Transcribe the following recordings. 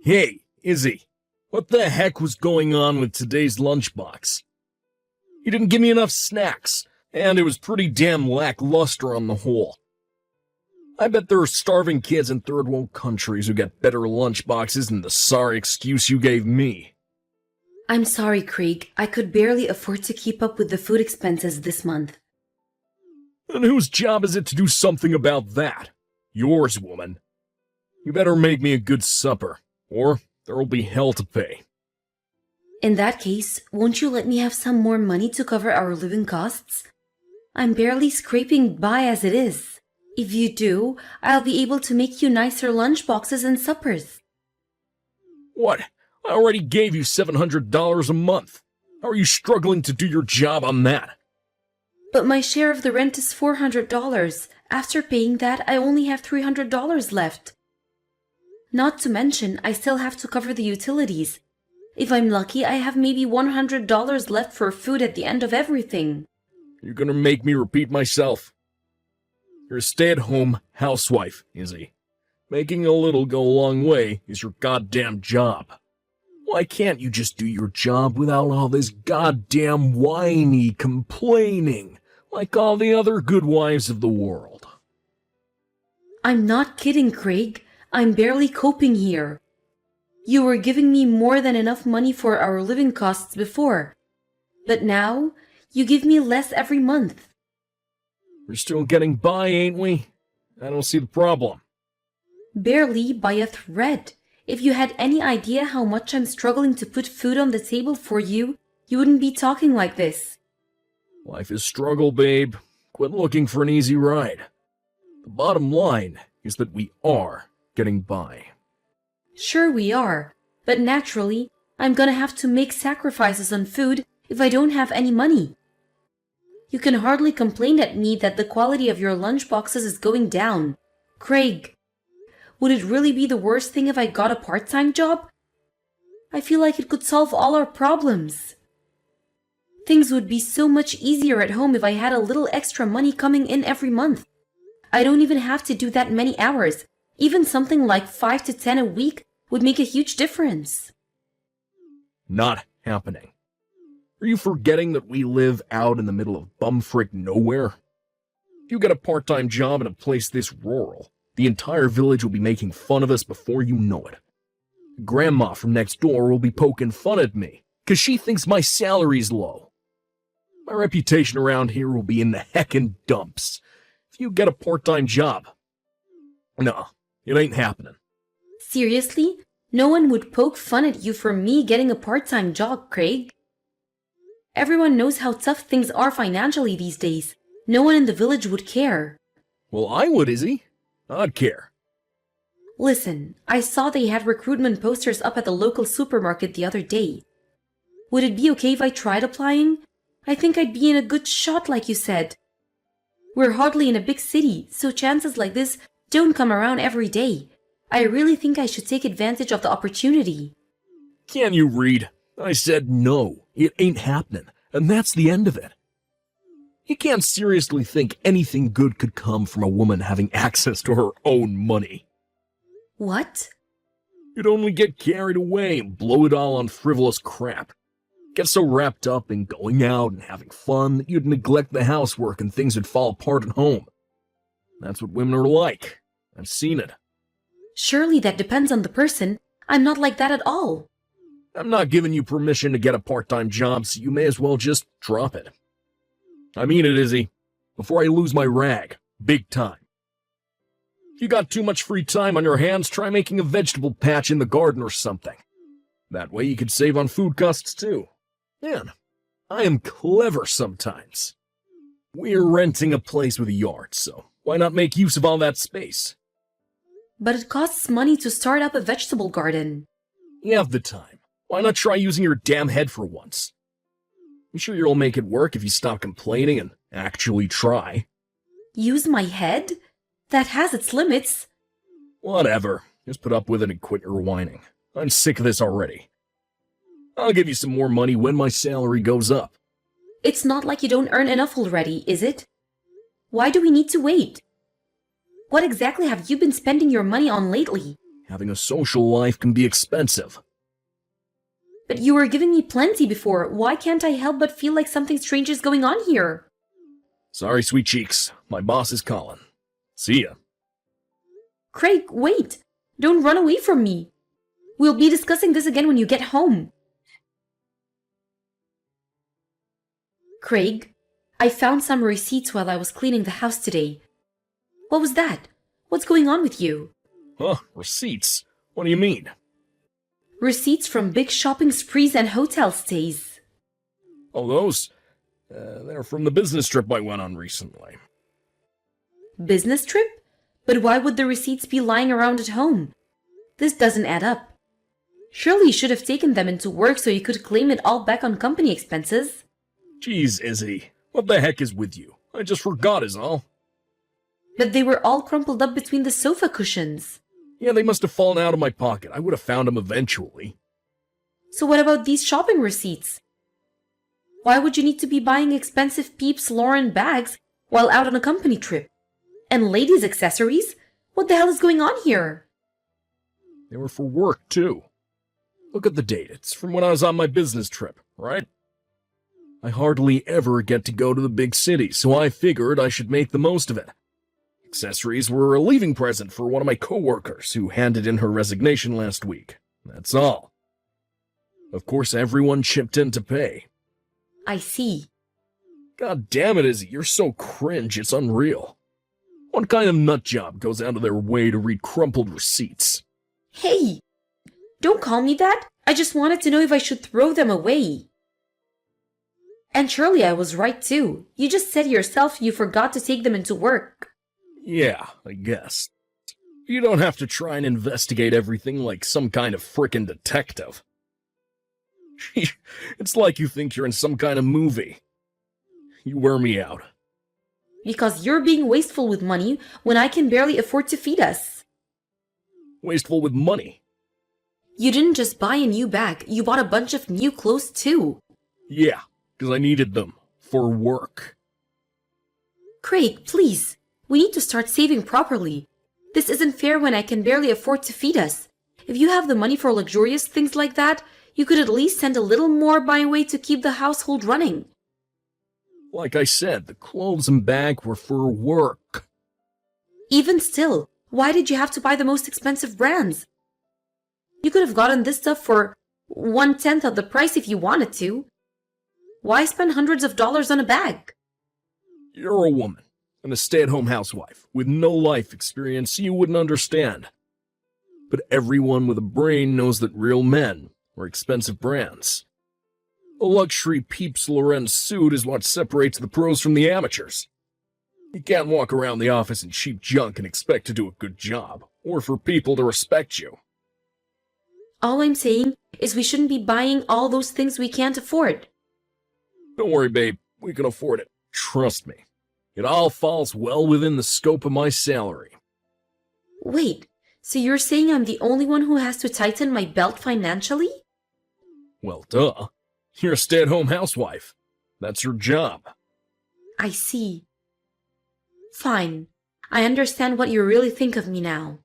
Hey, Izzy, what the heck was going on with today's lunchbox? You didn't give me enough snacks, and it was pretty damn lackluster on the whole. I bet there are starving kids in third world countries who get better lunchboxes than the sorry excuse you gave me. I'm sorry, Craig. I could barely afford to keep up with the food expenses this month. And whose job is it to do something about that? Yours, woman. You better make me a good supper, or there'll be hell to pay. In that case, won't you let me have some more money to cover our living costs? I'm barely scraping by as it is. If you do, I'll be able to make you nicer lunchboxes and suppers. What? I already gave you $700 a month. How are you struggling to do your job on that? But my share of the rent is $400. After paying that, I only have $300 left. Not to mention, I still have to cover the utilities. If I'm lucky, I have maybe $100 left for food at the end of everything. You're gonna make me repeat myself. You're a stay-at-home housewife, Izzy. Making a little go a long way is your goddamn job. Why can't you just do your job without all this goddamn whiny complaining, like all the other good wives of the world? I'm not kidding, Craig. I'm barely coping here. You were giving me more than enough money for our living costs before. But now, you give me less every month. We're still getting by, ain't we? I don't see the problem. Barely by a thread. If you had any idea how much I'm struggling to put food on the table for you, you wouldn't be talking like this. Life is struggle, babe. Quit looking for an easy ride. The bottom line is that we are getting by. Sure we are, but naturally, I'm gonna have to make sacrifices on food if I don't have any money. You can hardly complain at me that the quality of your lunchboxes is going down. Craig, would it really be the worst thing if I got a part-time job? I feel like it could solve all our problems. Things would be so much easier at home if I had a little extra money coming in every month. I don't even have to do that many hours. Even something like 5 to 10 a week would make a huge difference. Not happening. Are you forgetting that we live out in the middle of bumfrick nowhere? If you get a part-time job in a place this rural, the entire village will be making fun of us before you know it. Grandma from next door will be poking fun at me, 'cause she thinks my salary's low. My reputation around here will be in the heckin' dumps if you get a part-time job. No, it ain't happening. Seriously? No one would poke fun at you for me getting a part-time job, Craig. Everyone knows how tough things are financially these days. No one in the village would care. Well, I would, Izzy. I'd care. Listen, I saw they had recruitment posters up at the local supermarket the other day. Would it be okay if I tried applying? I think I'd be in a good shot, like you said. We're hardly in a big city, so chances like this don't come around every day. I really think I should take advantage of the opportunity. Can you read? I said no, it ain't happening, and that's the end of it. You can't seriously think anything good could come from a woman having access to her own money. What? You'd only get carried away and blow it all on frivolous crap. Get so wrapped up in going out and having fun that you'd neglect the housework and things would fall apart at home. That's what women are like. I've seen it. Surely that depends on the person. I'm not like that at all. I'm not giving you permission to get a part-time job, so you may as well just drop it. I mean it, Izzy. Before I lose my rag. Big time. If you got too much free time on your hands, try making a vegetable patch in the garden or something. That way you could save on food costs too. Man, I am clever sometimes. We're renting a place with a yard, so why not make use of all that space? But it costs money to start up a vegetable garden. You have the time. Why not try using your damn head for once? I'm sure you'll make it work if you stop complaining and actually try. Use my head? That has its limits. Whatever. Just put up with it and quit your whining. I'm sick of this already. I'll give you some more money when my salary goes up. It's not like you don't earn enough already, is it? Why do we need to wait? What exactly have you been spending your money on lately? Having a social life can be expensive. But you were giving me plenty before. Why can't I help but feel like something strange is going on here? Sorry, sweet cheeks. My boss is calling. See ya. Craig, wait! Don't run away from me. We'll be discussing this again when you get home. Craig, I found some receipts while I was cleaning the house today. What was that? What's going on with you? Huh, receipts? What do you mean? Receipts from big shopping sprees and hotel stays. Oh, those? They're from the business trip I went on recently. Business trip? But why would the receipts be lying around at home? This doesn't add up. Surely you should have taken them into work so you could claim it all back on company expenses. Jeez, Izzy. What the heck is with you? I just forgot is all. But they were all crumpled up between the sofa cushions. Yeah, they must have fallen out of my pocket. I would have found them eventually. So what about these shopping receipts? Why would you need to be buying expensive Peeps Lauren bags while out on a company trip? And ladies' accessories? What the hell is going on here? They were for work, too. Look at the date. It's from when I was on my business trip, right? I hardly ever get to go to the big city, so I figured I should make the most of it. Accessories were a leaving present for one of my coworkers who handed in her resignation last week. That's all. Of course, everyone chipped in to pay. I see. God damn it, Izzy, you're so cringe, it's unreal. What kind of nutjob goes out of their way to read crumpled receipts? Hey! Don't call me that. I just wanted to know if I should throw them away. And surely I was right too. You just said yourself you forgot to take them into work. Yeah, I guess. You don't have to try and investigate everything like some kind of frickin' detective. It's like you think you're in some kind of movie. You wear me out. Because you're being wasteful with money when I can barely afford to feed us. Wasteful with money? You didn't just buy a new bag, you bought a bunch of new clothes too. Yeah, because I needed them. For work. Craig, please. We need to start saving properly. This isn't fair when I can barely afford to feed us. If you have the money for luxurious things like that, you could at least send a little more my way to keep the household running. Like I said, the clothes and bag were for work. Even still, why did you have to buy the most expensive brands? You could have gotten this stuff for 1/10 of the price if you wanted to. Why spend hundreds of dollars on a bag? You're a woman, and a stay-at-home housewife, with no life experience, you wouldn't understand. But everyone with a brain knows that real men are expensive brands. A luxury Peeps Lauren suit is what separates the pros from the amateurs. You can't walk around the office in cheap junk and expect to do a good job, or for people to respect you. All I'm saying is we shouldn't be buying all those things we can't afford. Don't worry, babe. We can afford it. Trust me. It all falls well within the scope of my salary. Wait, so you're saying I'm the only one who has to tighten my belt financially? Well, duh. You're a stay-at-home housewife. That's your job. I see. Fine. I understand what you really think of me now.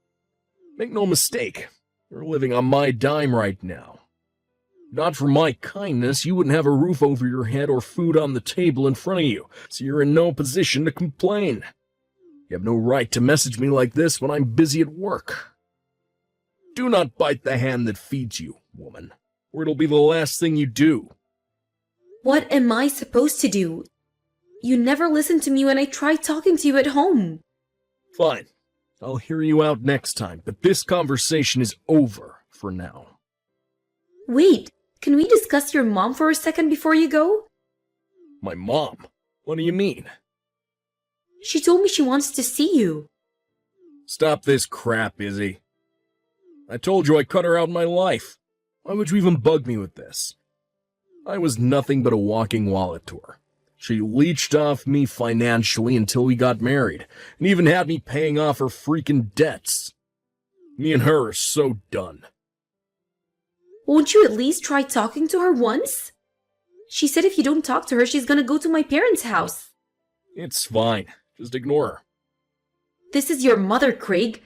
Make no mistake. You're living on my dime right now. Not for my kindness, you wouldn't have a roof over your head or food on the table in front of you, so you're in no position to complain. You have no right to message me like this when I'm busy at work. Do not bite the hand that feeds you, woman, or it'll be the last thing you do. What am I supposed to do? You never listen to me when I try talking to you at home. Fine. I'll hear you out next time, but this conversation is over for now. Wait, can we discuss your mom for a second before you go? My mom? What do you mean? She told me she wants to see you. Stop this crap, Izzy. I told you I cut her out of my life. Why would you even bug me with this? I was nothing but a walking wallet to her. She leeched off me financially until we got married, and even had me paying off her freaking debts. Me and her are so done. Won't you at least try talking to her once? She said if you don't talk to her, she's gonna go to my parents' house. It's fine. Just ignore her. This is your mother, Craig.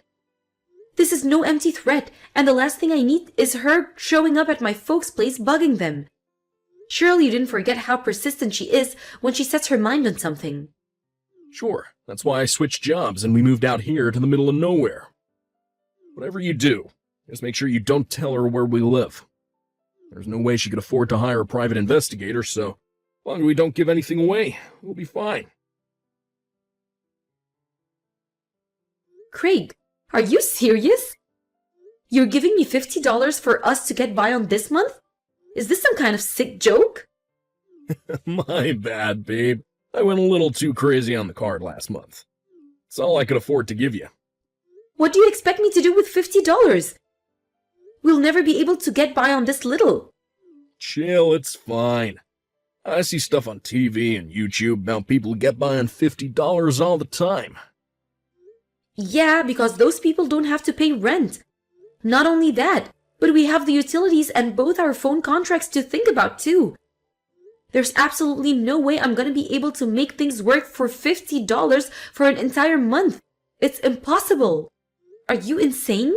This is no empty threat, and the last thing I need is her showing up at my folks' place bugging them. Surely you didn't forget how persistent she is when she sets her mind on something. Sure, that's why I switched jobs and we moved out here to the middle of nowhere. Whatever you do, just make sure you don't tell her where we live. There's no way she could afford to hire a private investigator, so as long as we don't give anything away, we'll be fine. Craig, are you serious? You're giving me $50 for us to get by on this month? Is this some kind of sick joke? My bad, babe. I went a little too crazy on the card last month. It's all I could afford to give you. What do you expect me to do with $50? We'll never be able to get by on this little. Chill, it's fine. I see stuff on TV and YouTube about people who get by on $50 all the time. Yeah, because those people don't have to pay rent. Not only that, but we have the utilities and both our phone contracts to think about too. There's absolutely no way I'm gonna be able to make things work for $50 for an entire month. It's impossible. Are you insane?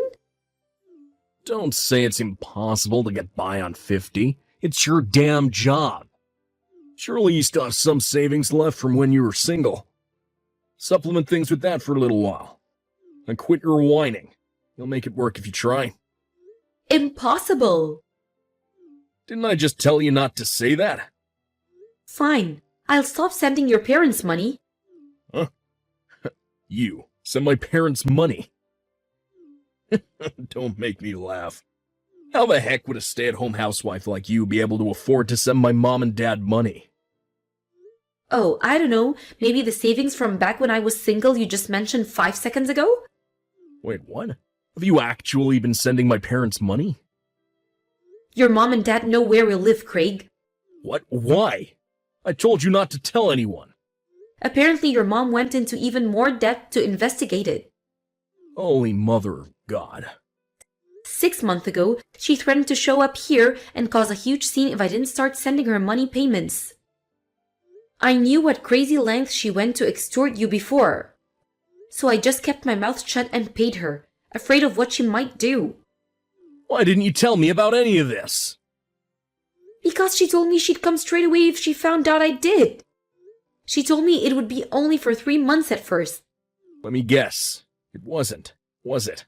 Don't say it's impossible to get by on 50. It's your damn job. Surely you still have some savings left from when you were single. Supplement things with that for a little while. And quit your whining. You'll make it work if you try. Impossible. Didn't I just tell you not to say that? Fine. I'll stop sending your parents money. Huh? You send my parents money. Don't make me laugh. How the heck would a stay-at-home housewife like you be able to afford to send my mom and dad money? Oh, I don't know. Maybe the savings from back when I was single you just mentioned 5 seconds ago? Wait, what? Have you actually been sending my parents money? Your mom and dad know where we live, Craig. What? Why? I told you not to tell anyone. Apparently your mom went into even more debt to investigate it. Holy mother of God. 6 months ago, she threatened to show up here and cause a huge scene if I didn't start sending her money payments. I knew what crazy lengths she went to extort you before. So I just kept my mouth shut and paid her, afraid of what she might do. Why didn't you tell me about any of this? Because she told me she'd come straight away if she found out I did. She told me it would be only for 3 months at first. Let me guess. It wasn't, was it?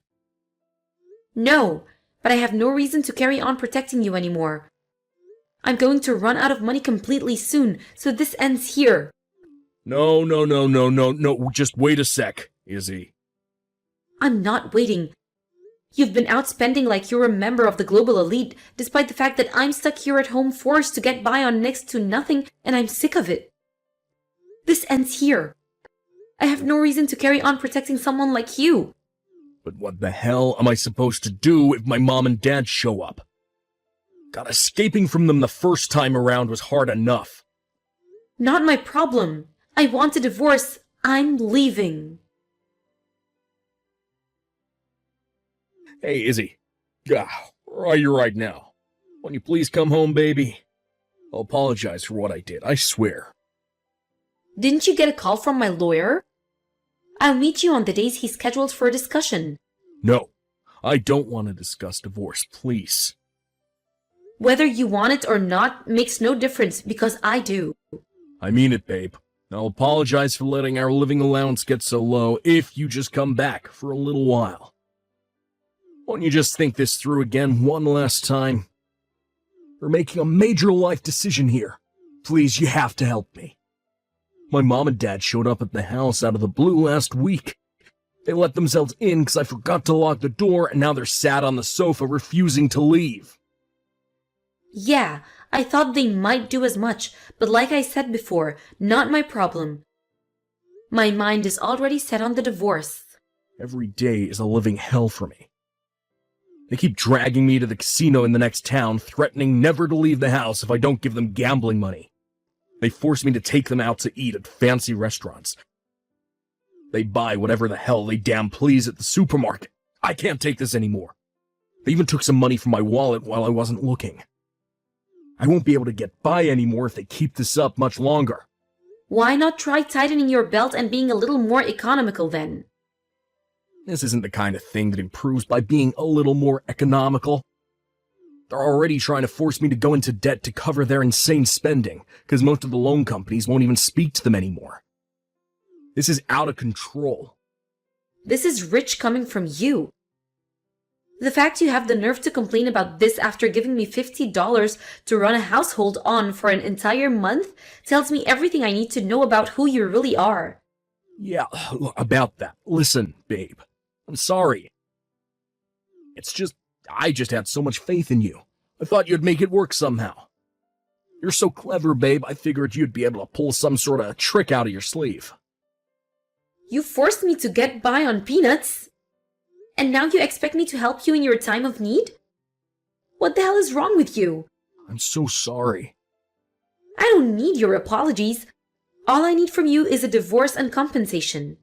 No, but I have no reason to carry on protecting you anymore. I'm going to run out of money completely soon, so this ends here. No, just wait a sec, Izzy. I'm not waiting. You've been out spending like you're a member of the global elite, despite the fact that I'm stuck here at home forced to get by on next to nothing, and I'm sick of it. This ends here. I have no reason to carry on protecting someone like you. But what the hell am I supposed to do if my mom and dad show up? God, escaping from them the first time around was hard enough. Not my problem. I want a divorce. I'm leaving. Hey, Izzy. Where are you right now? Won't you please come home, baby? I'll apologize for what I did, I swear. Didn't you get a call from my lawyer? I'll meet you on the days he's scheduled for a discussion. No, I don't want to discuss divorce, please. Whether you want it or not makes no difference because I do. I mean it, babe. I'll apologize for letting our living allowance get so low if you just come back for a little while. Won't you just think this through again one last time? We're making a major life decision here. Please, you have to help me. My mom and dad showed up at the house out of the blue last week. They let themselves in because I forgot to lock the door, and now they're sat on the sofa refusing to leave. Yeah, I thought they might do as much, but like I said before, not my problem. My mind is already set on the divorce. Every day is a living hell for me. They keep dragging me to the casino in the next town, threatening never to leave the house if I don't give them gambling money. They force me to take them out to eat at fancy restaurants. They buy whatever the hell they damn please at the supermarket. I can't take this anymore. They even took some money from my wallet while I wasn't looking. I won't be able to get by anymore if they keep this up much longer. Why not try tightening your belt and being a little more economical then? This isn't the kind of thing that improves by being a little more economical. They're already trying to force me to go into debt to cover their insane spending, because most of the loan companies won't even speak to them anymore. This is out of control. This is rich coming from you. The fact you have the nerve to complain about this after giving me $50 to run a household on for an entire month tells me everything I need to know about who you really are. Yeah, about that. Listen, babe. I'm sorry. I just had so much faith in you. I thought you'd make it work somehow. You're so clever, babe, I figured you'd be able to pull some sort of trick out of your sleeve. You forced me to get by on peanuts. And now you expect me to help you in your time of need? What the hell is wrong with you? I'm so sorry. I don't need your apologies. All I need from you is a divorce and compensation.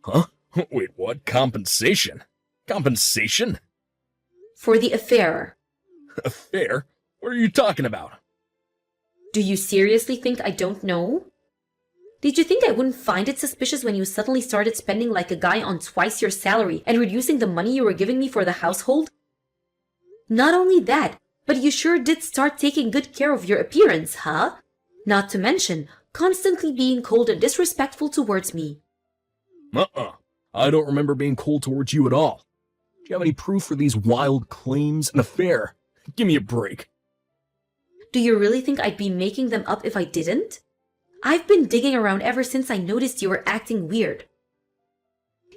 Huh? Wait, what? Compensation? Compensation? For the affair. Affair? What are you talking about? Do you seriously think I don't know? Did you think I wouldn't find it suspicious when you suddenly started spending like a guy on twice your salary and reducing the money you were giving me for the household? Not only that, but you sure did start taking good care of your appearance, huh? Not to mention, constantly being cold and disrespectful towards me. I don't remember being cold towards you at all. Do you have any proof for these wild claims? An affair? Give me a break. Do you really think I'd be making them up if I didn't? I've been digging around ever since I noticed you were acting weird.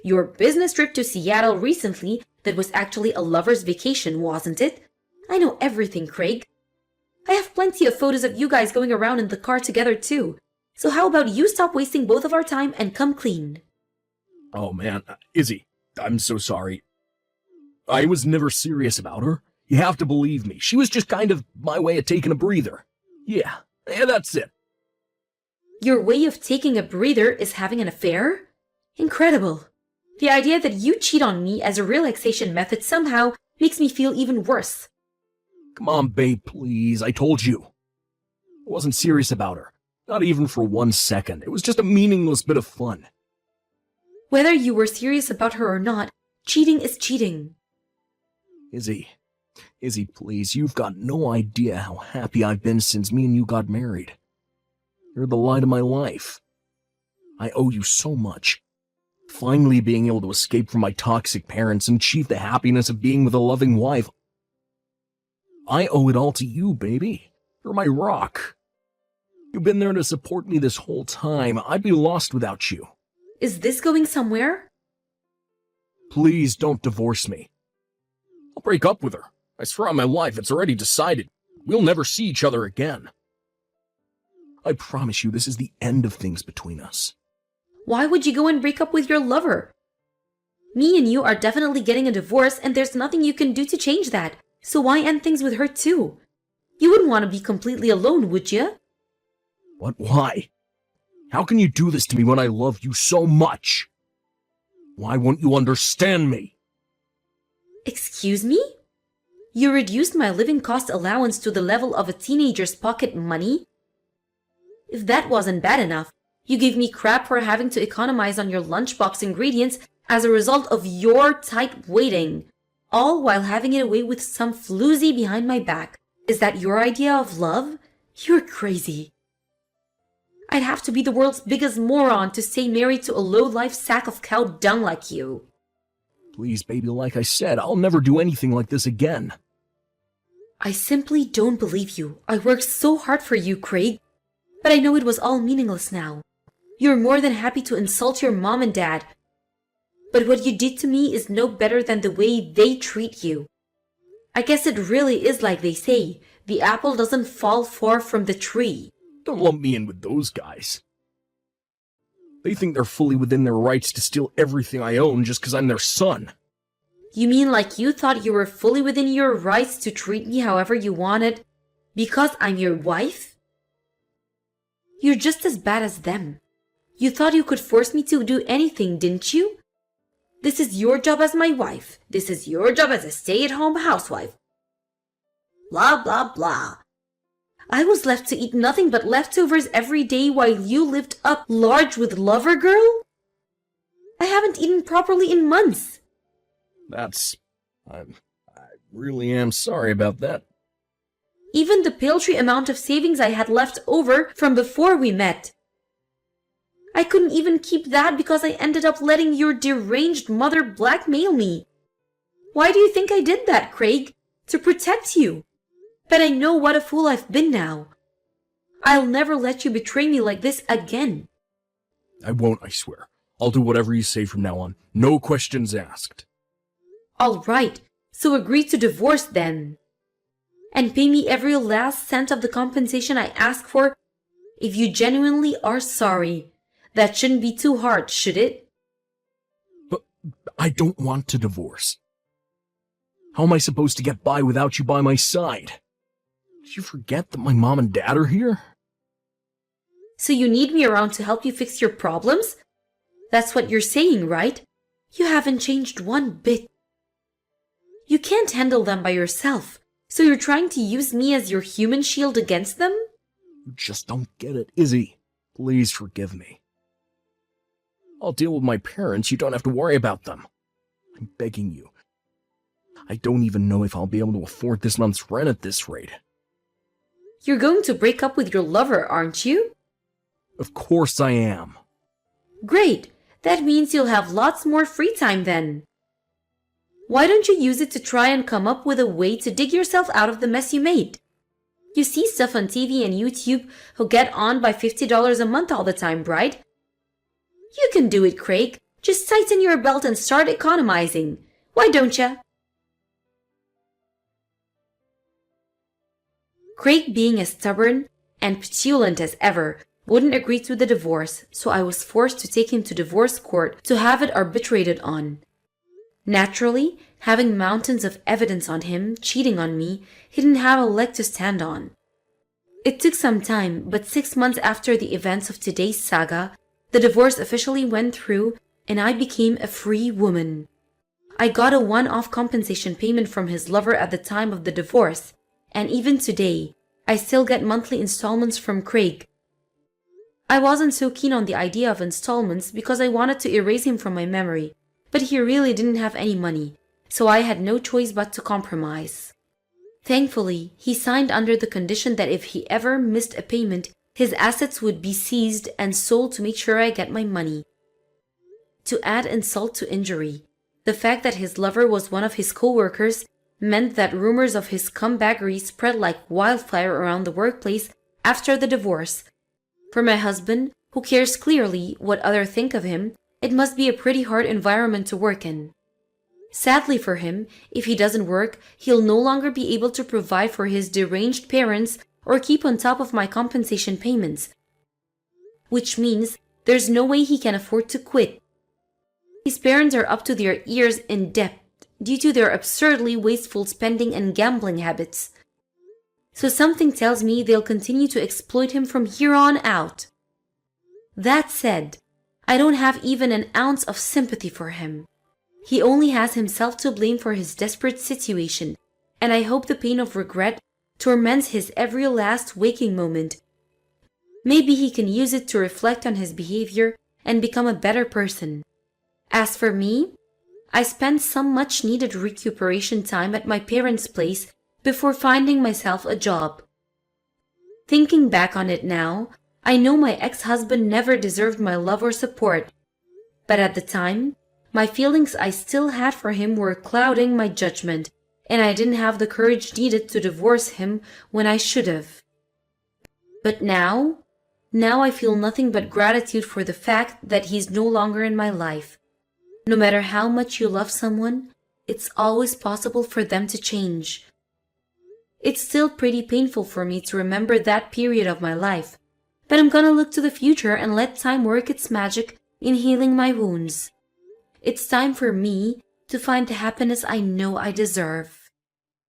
Your business trip to Seattle recently that was actually a lover's vacation, wasn't it? I know everything, Craig. I have plenty of photos of you guys going around in the car together too. So how about you stop wasting both of our time and come clean? Oh man, Izzy, I'm so sorry. I was never serious about her. You have to believe me. She was just kind of my way of taking a breather. Yeah, that's it. Your way of taking a breather is having an affair? Incredible. The idea that you cheat on me as a relaxation method somehow makes me feel even worse. Come on, babe, please. I told you. I wasn't serious about her. Not even for 1 second. It was just a meaningless bit of fun. Whether you were serious about her or not, cheating is cheating. Izzy, please, you've got no idea how happy I've been since me and you got married. You're the light of my life. I owe you so much. Finally being able to escape from my toxic parents and achieve the happiness of being with a loving wife. I owe it all to you, baby. You're my rock. You've been there to support me this whole time. I'd be lost without you. Is this going somewhere? Please don't divorce me. I'll break up with her. I swear on my life, it's already decided. We'll never see each other again. I promise you this is the end of things between us. Why would you go and break up with your lover? Me and you are definitely getting a divorce and there's nothing you can do to change that. So why end things with her too? You wouldn't want to be completely alone, would you? What? Why? How can you do this to me when I love you so much? Why won't you understand me? Excuse me? You reduced my living cost allowance to the level of a teenager's pocket money? If that wasn't bad enough, you gave me crap for having to economize on your lunchbox ingredients as a result of your tight waiting, all while having it away with some floozy behind my back. Is that your idea of love? You're crazy. I'd have to be the world's biggest moron to stay married to a low-life sack of cow dung like you. Please, baby, like I said, I'll never do anything like this again. I simply don't believe you. I worked so hard for you, Craig. But I know it was all meaningless now. You're more than happy to insult your mom and dad. But what you did to me is no better than the way they treat you. I guess it really is like they say, the apple doesn't fall far from the tree. Don't lump me in with those guys. They think they're fully within their rights to steal everything I own just because I'm their son. You mean like you thought you were fully within your rights to treat me however you wanted because I'm your wife? You're just as bad as them. You thought you could force me to do anything, didn't you? This is your job as my wife. This is your job as a stay-at-home housewife. Blah, blah, blah. I was left to eat nothing but leftovers every day while you lived up large with Lover Girl? I haven't eaten properly in months. I really am sorry about that. Even the paltry amount of savings I had left over from before we met. I couldn't even keep that because I ended up letting your deranged mother blackmail me. Why do you think I did that, Craig? To protect you. But I know what a fool I've been now. I'll never let you betray me like this again. I won't, I swear. I'll do whatever you say from now on. No questions asked. All right, so agree to divorce then. And pay me every last cent of the compensation I ask for if you genuinely are sorry. That shouldn't be too hard, should it? But I don't want to divorce. How am I supposed to get by without you by my side? Did you forget that my mom and dad are here? So you need me around to help you fix your problems? That's what you're saying, right? You haven't changed one bit. You can't handle them by yourself, so you're trying to use me as your human shield against them? You just don't get it, Izzy. Please forgive me. I'll deal with my parents. You don't have to worry about them. I'm begging you. I don't even know if I'll be able to afford this month's rent at this rate. You're going to break up with your lover, aren't you? Of course I am. Great! That means you'll have lots more free time then. Why don't you use it to try and come up with a way to dig yourself out of the mess you made? You see stuff on TV and YouTube who get on by $50 a month all the time, right? You can do it, Craig. Just tighten your belt and start economizing. Why don't ya? Craig, being as stubborn and petulant as ever, wouldn't agree to the divorce, so I was forced to take him to divorce court to have it arbitrated on. Naturally, having mountains of evidence on him cheating on me, he didn't have a leg to stand on. It took some time, but 6 months after the events of today's saga, the divorce officially went through and I became a free woman. I got a one-off compensation payment from his lover at the time of the divorce, and even today, I still get monthly installments from Craig. I wasn't so keen on the idea of installments because I wanted to erase him from my memory, but he really didn't have any money, so I had no choice but to compromise. Thankfully, he signed under the condition that if he ever missed a payment, his assets would be seized and sold to make sure I get my money. To add insult to injury, the fact that his lover was one of his co-workers meant that rumors of his scumbaggery spread like wildfire around the workplace after the divorce. For my husband, who cares clearly what others think of him, it must be a pretty hard environment to work in. Sadly for him, if he doesn't work, he'll no longer be able to provide for his deranged parents or keep on top of my compensation payments, which means there's no way he can afford to quit. His parents are up to their ears in debt due to their absurdly wasteful spending and gambling habits. So something tells me they'll continue to exploit him from here on out. That said, I don't have even an ounce of sympathy for him. He only has himself to blame for his desperate situation, and I hope the pain of regret torments his every last waking moment. Maybe he can use it to reflect on his behavior and become a better person. As for me, I spent some much-needed recuperation time at my parents' place before finding myself a job. Thinking back on it now, I know my ex-husband never deserved my love or support, but at the time, my feelings I still had for him were clouding my judgment, and I didn't have the courage needed to divorce him when I should have. But now I feel nothing but gratitude for the fact that he's no longer in my life. No matter how much you love someone, it's always possible for them to change. It's still pretty painful for me to remember that period of my life, but I'm gonna look to the future and let time work its magic in healing my wounds. It's time for me to find the happiness I know I deserve.